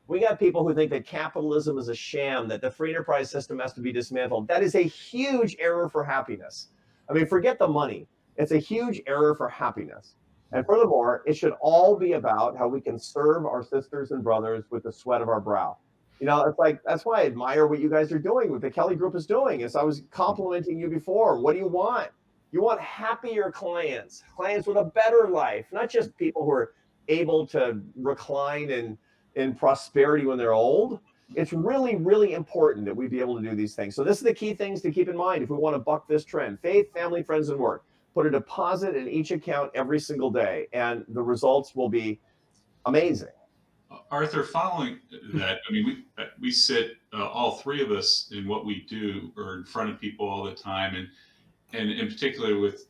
We got people who think that capitalism is a sham, that the free enterprise system has to be dismantled. That is a huge error for happiness. I mean, forget the money. It's a huge error for happiness. And furthermore, it should all be about how we can serve our sisters and brothers with the sweat of our brow. It's like, that's why I admire what you guys are doing, what the Kelly Group is doing. As I was complimenting you before, what do you want? You want happier clients with a better life, not just people who are able to recline in prosperity when they're old. It's really, really important that we be able to do these things. So this is the key things to keep in mind if we want to buck this trend: faith, family, friends, and work. Put a deposit in each account every single day, and the results will be amazing. Arthur, following that, I mean, we sit, all 3 of us, in what we do are in front of people all the time, and in particular with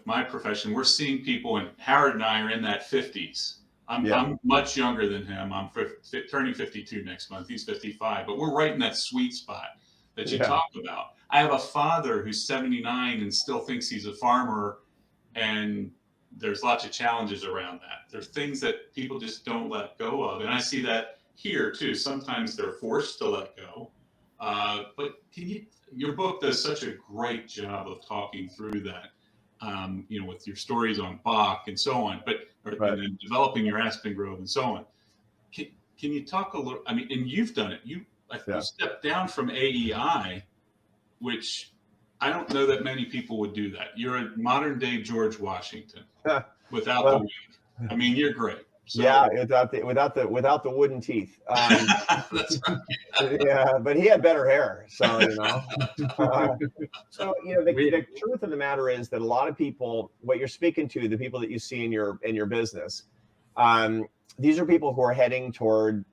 my profession, we're seeing people, and Howard and I are in that 50s. I'm much younger than him. I'm turning 52 next month. He's 55, but we're right in that sweet spot that you talk about. I have a father who's 79 and still thinks he's a farmer, and there's lots of challenges around that. There's things that people just don't let go of. And I see that here too. Sometimes they're forced to let go. But your book does such a great job of talking through that, with your stories on Bach and so on, and then developing your Aspen Grove and so on. Can you talk a little, and you've done it. You stepped down from AEI, which I don't know that many people would do that. You're a modern day George Washington without the wig. You're great. So, Yeah, without the wooden teeth. that's Yeah, but he had better hair, so so the truth of the matter is that a lot of people, what you're speaking to, the people that you see in your business, these are people who are heading toward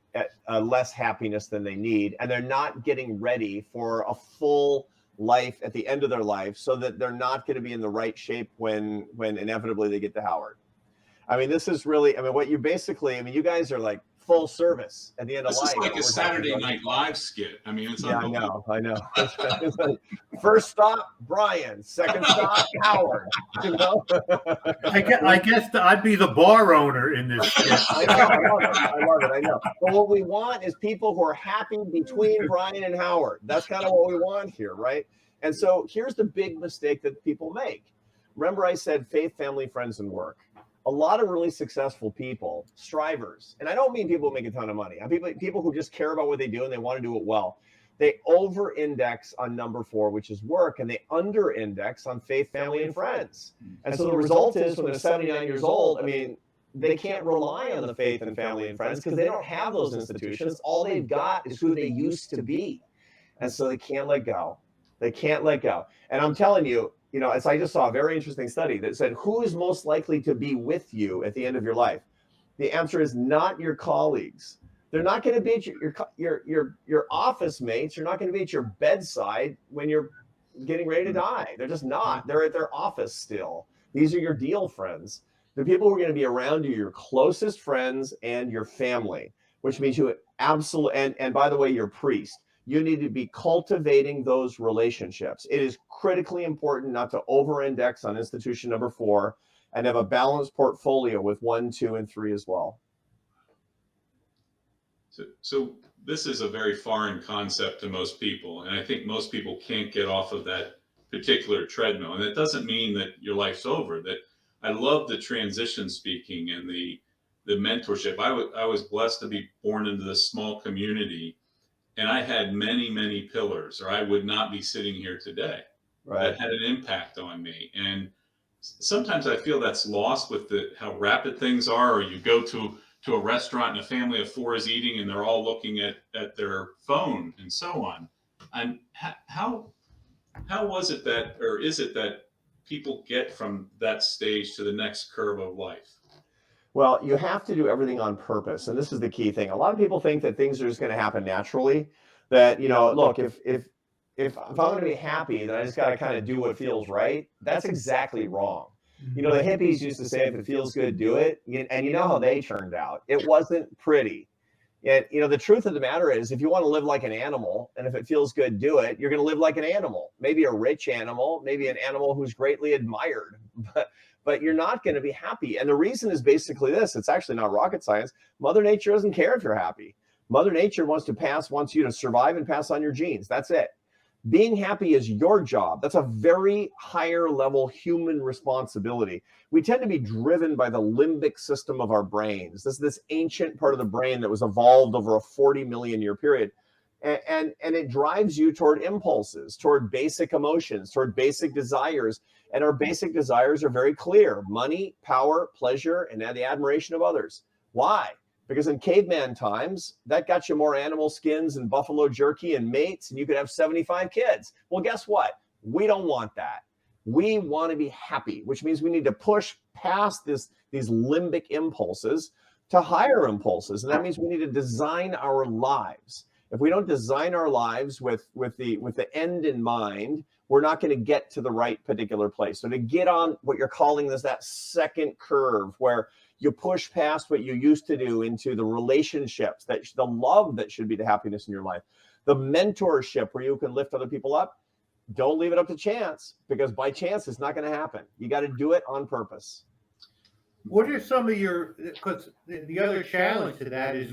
less happiness than they need, and they're not getting ready for a full life at the end of their life, so that they're not going to be in the right shape when inevitably they get to Howard. I mean, this is really, I mean, what you basically, I mean, you guys are like full service at the end of this life. is like a Saturday Night Live skit. I mean, it's Yeah, unbelievable. I know. It's like, first stop, Brian. Second stop, Howard. You know? I guess I'd be the bar owner in this skit. I know. I love it. I know. But what we want is people who are happy between Brian and Howard. That's kind of what we want here, right? And so here's the big mistake that people make. Remember, I said faith, family, friends, and work. A lot of really successful people, strivers, and I don't mean people who make a ton of money. I mean people who just care about what they do and they want to do it well. They over-index on number 4, which is work, and they under-index on faith, family, and friends. And so the result is when they're 79 years old, I mean, they can't rely on the faith and family and friends because they don't have those institutions. All they've got is who they used to be. And so they can't let go. They can't let go. And I'm telling you, as I just saw a very interesting study that said, who is most likely to be with you at the end of your life? The answer is not your colleagues. They're not going to be at your office mates. You're not going to be at your bedside when you're getting ready to die. They're just not. They're at their office still. These are your deal friends. The people who are going to be around you, your closest friends and your family, which means you absolutely, and by the way, your priest. You need to be cultivating those relationships. It is critically important not to over-index on institution number 4 and have a balanced portfolio with 1, 2, and 3 as well. So this is a very foreign concept to most people, and I think most people can't get off of that particular treadmill. And it doesn't mean that your life's over. That I love the transition speaking and the mentorship. I was blessed to be born into this small community. And I had many, many pillars, or I would not be sitting here today. Right. That had an impact on me. And sometimes I feel that's lost with how rapid things are, or you go to a restaurant and a family of 4 is eating and they're all looking at their phone and so on. And how was it that, or is it that people get from that stage to the next curve of life? Well, you have to do everything on purpose. And this is the key thing. A lot of people think that things are just going to happen naturally. That, look, if I'm going to be happy, then I just got to kind of do what feels right. That's exactly wrong. The hippies used to say, if it feels good, do it. And you know how they turned out. It wasn't pretty. And, the truth of the matter is, if you want to live like an animal, and if it feels good, do it, you're going to live like an animal. Maybe a rich animal, maybe an animal who's greatly admired. But you're not going to be happy. And the reason is basically this. It's actually not rocket science. Mother Nature doesn't care if you're happy. Mother Nature wants you to survive and pass on your genes. That's it. Being happy is your job. That's a very higher level human responsibility. We tend to be driven by the limbic system of our brains. This ancient part of the brain that was evolved over a 40 million year period. And it drives you toward impulses, toward basic emotions, toward basic desires. And our basic desires are very clear: money, power, pleasure, and the admiration of others. Why? Because in caveman times, that got you more animal skins and buffalo jerky and mates, and you could have 75 kids. Well, guess what? We don't want that. We want to be happy, which means we need to push past these limbic impulses to higher impulses. And that means we need to design our lives. If we don't design our lives with the end in mind, we're not going to get to the right particular place. So to get on what you're calling that second curve, where you push past what you used to do into the relationships, the love that should be the happiness in your life, the mentorship where you can lift other people up, don't leave it up to chance, because by chance it's not going to happen. You got to do it on purpose. What are some of because the other challenge to that is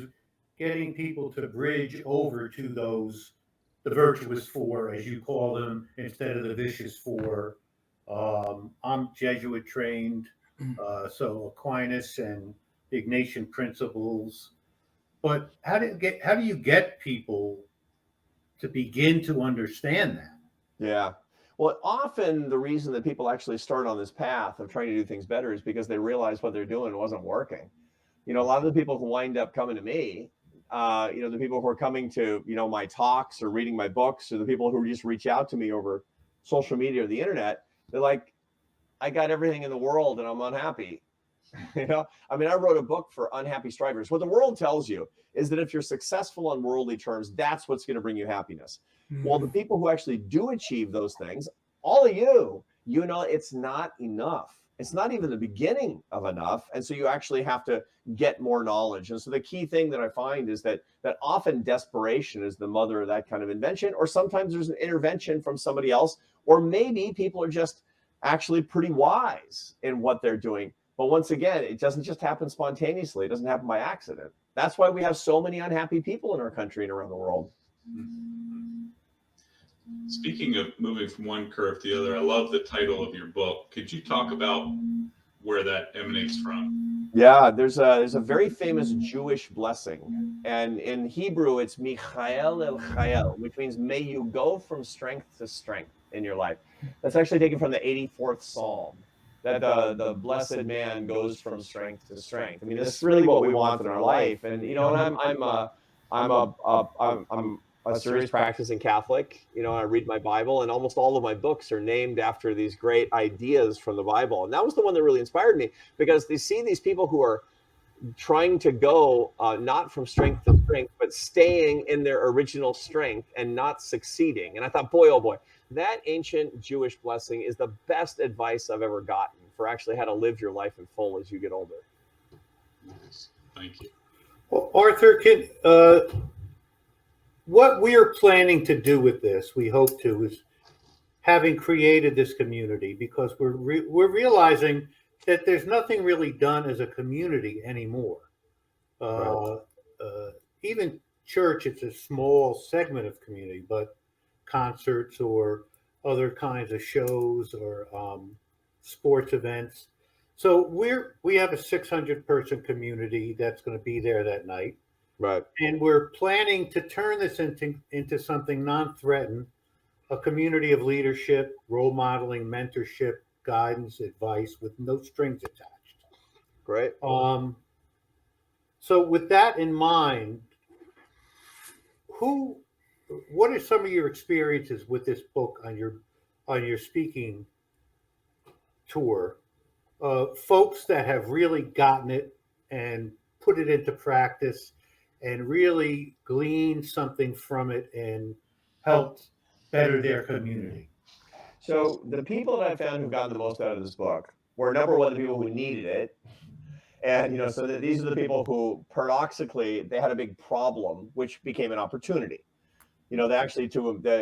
getting people to bridge over to the virtuous 4, as you call them, instead of the vicious 4. I'm Jesuit trained, so Aquinas and Ignatian principles. But how do you get people to begin to understand that? Yeah. Well, often the reason that people actually start on this path of trying to do things better is because they realize what they're doing wasn't working. You know, a lot of the people who wind up coming to me, you know, the people who are coming to, you know, my talks or reading my books, or the people who just reach out to me over social media or the internet, they're like, I got everything in the world and I'm unhappy. You know, I mean, I wrote a book for unhappy strivers. What the world tells you is that if you're successful on worldly terms, that's what's going to bring you happiness. Well, the people who actually do achieve those things, all of you, you know, it's not enough. It's not even the beginning of enough. And so you actually have to get more knowledge. And so the key thing that I find is that often desperation is the mother of that kind of invention, or sometimes there's an intervention from somebody else, or maybe people are just actually pretty wise in what they're doing. But once again, it doesn't just happen spontaneously. It doesn't happen by accident. That's why we have so many unhappy people in our country and around the world. Speaking of moving from one curve to the other, I love the title of your book. Could you talk about where that emanates from? Yeah, there's a very famous Jewish blessing, and in Hebrew it's Michael el Chayel, which means may you go from strength to strength in your life. That's actually taken from the 84th Psalm, that the blessed man goes from strength to strength. I mean, this is really what we want in our life. And you know, and I'm a serious practicing Catholic. You know, I read my Bible, and almost all of my books are named after these great ideas from the Bible. And that was the one that really inspired me, because they see these people who are trying to go not from strength to strength, but staying in their original strength and not succeeding. And I thought, boy, oh boy, that ancient Jewish blessing is the best advice I've ever gotten for actually how to live your life in full as you get older. Nice. Thank you. Well, Arthur, what we are planning to do with this, we hope to, is having created this community, because we're realizing that there's nothing really done as a community anymore. Even church, it's a small segment of community, but concerts or other kinds of shows or sports events. So we have a 600-person community that's going to be there that night. Right. And we're planning to turn this into something non-threatened, a community of leadership, role modeling, mentorship, guidance, advice, with no strings attached. Great. So with that in mind, what are some of your experiences with this book on your speaking tour? Folks that have really gotten it and put it into practice and really gleaned something from it and helped better their community. So the people that I found who've gotten the most out of this book were, number one, the people who needed it. And, you know, so these are the people who, paradoxically, they had a big problem, which became an opportunity. You know, they actually,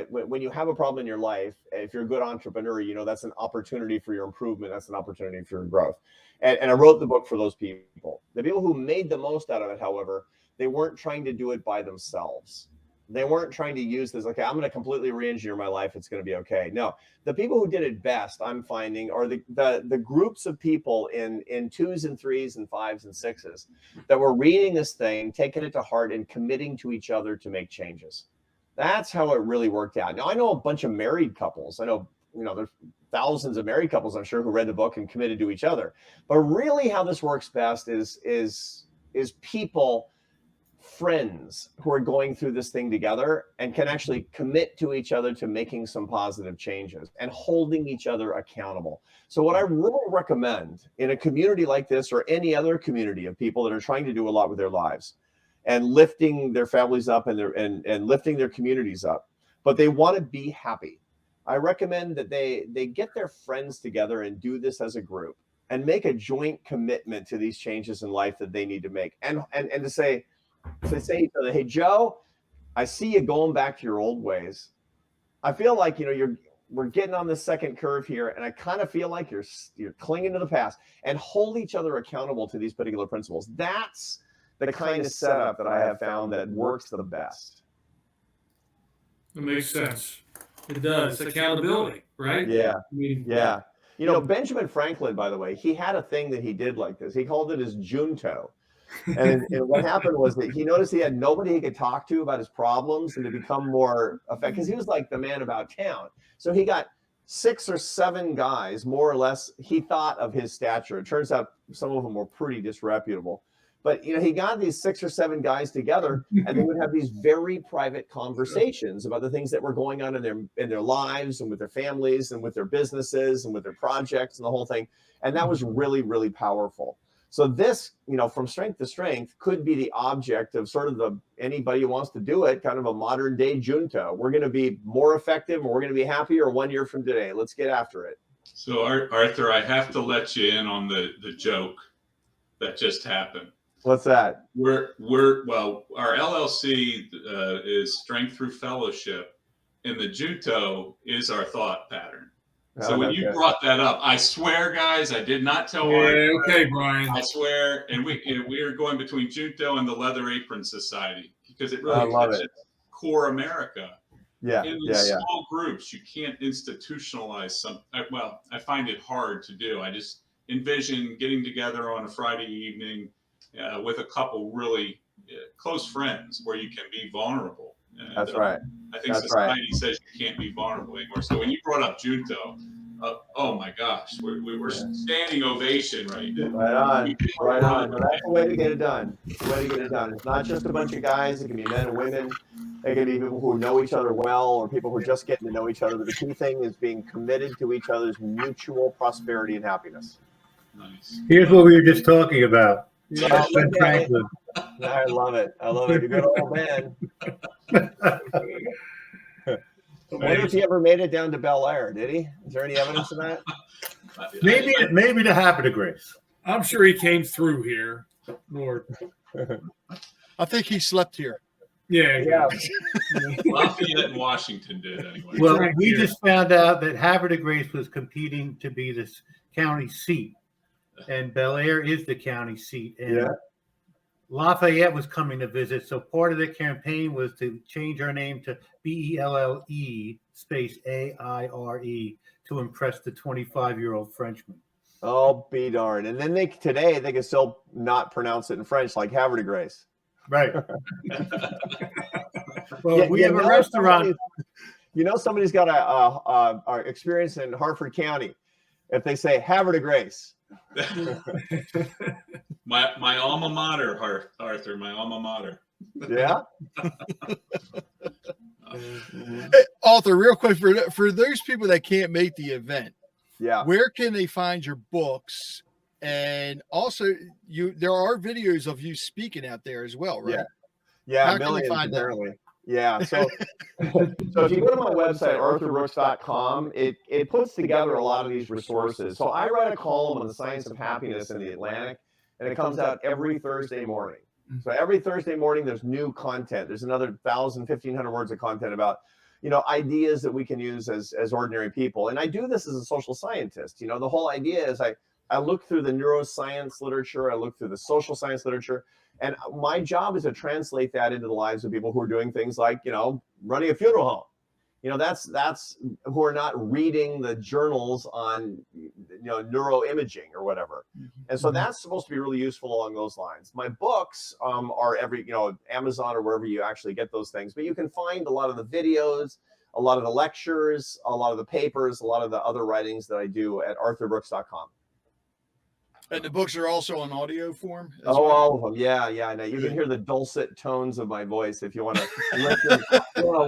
when you have a problem in your life, if you're a good entrepreneur, you know, that's an opportunity for your improvement. That's an opportunity for your growth. And I wrote the book for those people. The people who made the most out of it, however, they weren't trying to do it by themselves. They weren't trying to use this, okay, I'm going to completely re-engineer my life, it's going to be okay. No, the people who did it best, I'm finding, are the groups of people in 2s and 3s and 5s and 6s that were reading this thing, taking it to heart, and committing to each other to make changes. That's how it really worked out. Now, I know a bunch of married couples. I know, you know, there's thousands of married couples, I'm sure, who read the book and committed to each other. But really how this works best is people, friends who are going through this thing together and can actually commit to each other to making some positive changes and holding each other accountable. So what I really recommend in a community like this, or any other community of people that are trying to do a lot with their lives and lifting their families up and lifting their communities up, but they want to be happy, I recommend that they get their friends together and do this as a group and make a joint commitment to these changes in life that they need to make, and to say to each other, hey, Joe, I see you going back to your old ways. I feel like, you know, we're getting on the second curve here, and I kind of feel like you're clinging to the past, and hold each other accountable to these particular principles. That's the kind of setup that I have found that works the best. It makes sense. It does. It's accountability, right? Yeah. I mean, Yeah. You know, Benjamin Franklin, by the way, he had a thing that he did like this. He called it his Junto. And what happened was that he noticed he had nobody he could talk to about his problems and to become more effective, because he was like the man about town. So he got 6 or 7 guys, more or less, he thought of his stature. It turns out some of them were pretty disreputable, But he got these 6 or 7 guys together, and they would have these very private conversations about the things that were going on in their lives and with their families and with their businesses and with their projects and the whole thing. And that was really, really powerful. So this, from strength to strength, could be the object of sort of anybody who wants to do it, kind of a modern day junta. We're going to be more effective, or we're going to be happier 1 year from today. Let's get after it. So Arthur, I have to let you in on the joke that just happened. What's that? Well, our LLC is Strength Through Fellowship, and the junto is our thought pattern. So when you brought that up, I swear, guys, I did not tell Arthur. Okay, Brian. I swear, and we are going between junto and the Leather Apron Society, because it really touches core America. Yeah, in small groups, you can't institutionalize some. I find it hard to do. I just envision getting together on a Friday evening with a couple really close friends where you can be vulnerable. And, that's right. I think society says you can't be vulnerable anymore. So when you brought up junto, oh my gosh, we were standing ovation right now. Right on. Well, that's the way to get it done. It's the way to get it done. It's not just a bunch of guys. It can be men and women. It can be people who know each other well, or people who are just getting to know each other. But the key thing is being committed to each other's mutual prosperity and happiness. Nice. Here's what we were just talking about. Yeah, I love it. I love it. You got old man. I wonder if he ever made it down to Bel Air. Did he? Is there any evidence of that? Maybe to Harford of Grace. I'm sure he came through here, Lord. I think he slept here. Yeah. Lafayette and Washington did anyway. Well, we just found out that Harford of Grace was competing to be this county seat, and Bel Air is the county seat. And Lafayette was coming to visit, so part of the campaign was to change her name to Belle space AIRE to impress the 25-year-old Frenchman. Oh, be darned. And then today they can still not pronounce it in French, like Harford of Grace. Right. Well, we have a restaurant. Somebody's got a experience in Harford County if they say Harford of Grace. my alma mater, Arthur, my alma mater. Yeah. Hey, Arthur, real quick, for those people that can't make the event, where can they find your books? And also, there are videos of you speaking out there as well, right? Yeah, millions apparently. Yeah. So if you go to my website, arthurbrooks.com, it puts together a lot of these resources. So I write a column on the science of happiness in the Atlantic, and it comes out every Thursday morning. So every Thursday morning, there's new content. There's another 1,000, 1,500 words of content about, ideas that we can use as ordinary people. And I do this as a social scientist. The whole idea is I look through the neuroscience literature, I look through the social science literature, and my job is to translate that into the lives of people who are doing things like, running a funeral home. That's who are not reading the journals on, neuroimaging or whatever. And so that's supposed to be really useful along those lines. My books are Amazon or wherever you actually get those things, but you can find a lot of the videos, a lot of the lectures, a lot of the papers, a lot of the other writings that I do at arthurbrooks.com. And the books are also on audio form? All of them. Yeah. I know. You can hear the dulcet tones of my voice if you want to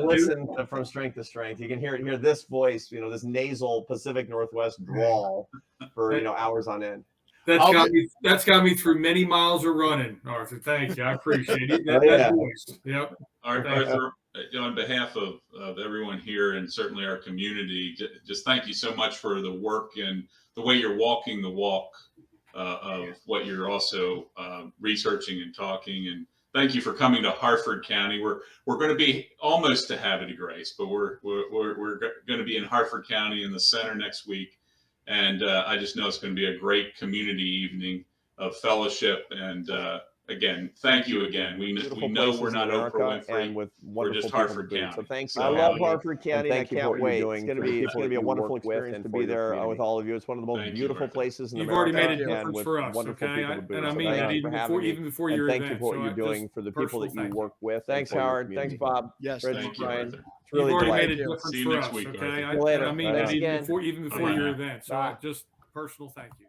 listen from strength to strength. You can hear this voice, this nasal Pacific Northwest drawl for, hours on end. That's got me through many miles of running, Arthur. Thank you. I appreciate it. That voice. Yep. Arthur, on behalf of everyone here and certainly our community, just thank you so much for the work and the way you're walking the walk of what you're also researching and talking. And thank you for coming to Harford County. We're going to be almost to Harford of Grace, but we're going to be in Harford County in the center next week. And I just know it's going to be a great community evening of fellowship. And again, thank you again. We know we're not Oprah Winfrey. We're just Harford County. So thanks. I love Harford County. I can't wait. It's going to be a wonderful experience to be there with all of you. It's one of the most beautiful places in America. You've already made a difference for us, okay? And I mean that even before your event. Thank you for what you're doing for the people that you work with. Thanks, Howard. Thanks, Bob. Yes, thank you, Arthur. It's really You've already made a delightful. difference See you for next us, week, okay? Arthur. I mean that even before your event. So just personal thank you.